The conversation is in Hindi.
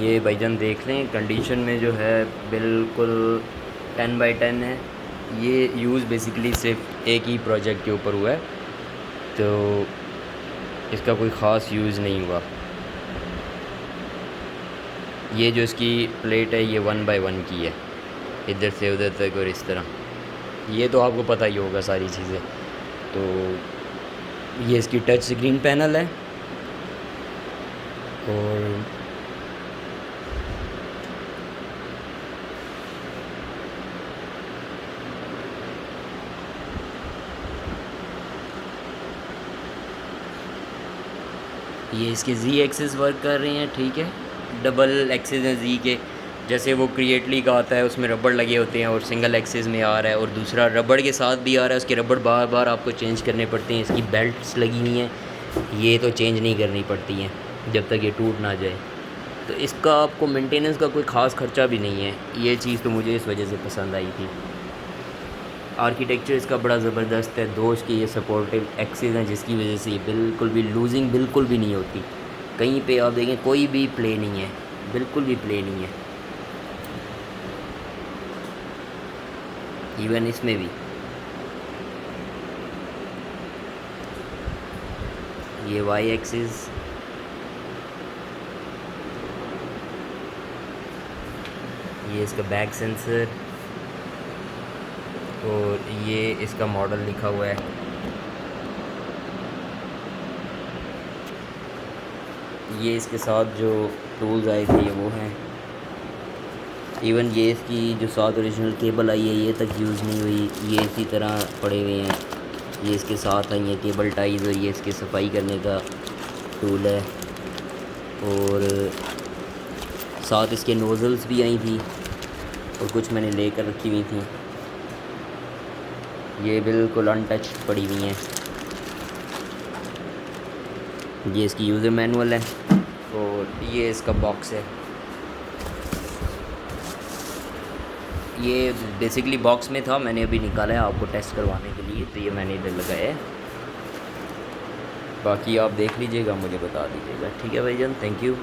ये भाईजान देख लें, कंडीशन में जो है बिल्कुल 10/10 है। ये यूज़ बेसिकली सिर्फ एक ही प्रोजेक्ट के ऊपर हुआ है, तो इसका कोई ख़ास यूज़ नहीं हुआ। ये जो इसकी प्लेट है ये 1/1 की है, इधर से उधर तक और इस तरह। ये तो आपको पता ही होगा सारी चीज़ें। तो ये इसकी टच स्क्रीन पैनल है, और ये इसके जी एक्सिस वर्क कर रहे हैं, ठीक है। डबल एक्सिस हैं जी के, जैसे वो क्रिएटली का आता है उसमें रबड़ लगे होते हैं और सिंगल एक्सिस में आ रहा है, और दूसरा रबड़ के साथ भी आ रहा है। उसके रबड़ बार बार आपको चेंज करने पड़ते हैं। इसकी बेल्ट्स लगी हुई हैं, ये तो चेंज नहीं करनी पड़ती हैं जब तक ये टूट ना जाए। तो इसका आपको मेंटेनेंस का कोई ख़ास ख़र्चा भी नहीं है। ये चीज़ तो मुझे इस वजह से पसंद आई थी। आर्किटेक्चर इसका बड़ा ज़बरदस्त है। दो इसके ये सपोर्टिव एक्सिस हैं, जिसकी वजह से ये बिल्कुल भी लूजिंग बिल्कुल भी नहीं होती। कहीं पे आप देखें कोई भी प्ले नहीं है, बिल्कुल भी प्ले नहीं है। इवन इसमें भी ये वाई एक्सिस, ये इसका बैक सेंसर, और ये इसका मॉडल लिखा हुआ है। ये इसके साथ जो टूल्स आए थे ये वो हैं। इवन ये इसकी जो साथ ओरिजिनल केबल आई है ये तक यूज़ नहीं हुई, ये इसी तरह पड़े हुए हैं। ये इसके साथ आई है केबल टाइज, और ये इसके सफाई करने का टूल है, और साथ इसके नोज़ल्स भी आई थी, और कुछ मैंने लेकर रखी हुई थी। ये बिल्कुल अनटच्ड पड़ी हुई हैं। ये इसकी यूज़र मैनुअल है, और ये इसका बॉक्स है। ये बेसिकली बॉक्स में था, मैंने अभी निकाला है आपको टेस्ट करवाने के लिए, तो ये मैंने इधर लगाया है। बाकी आप देख लीजिएगा, मुझे बता दीजिएगा, ठीक है भाईजान। Thank you.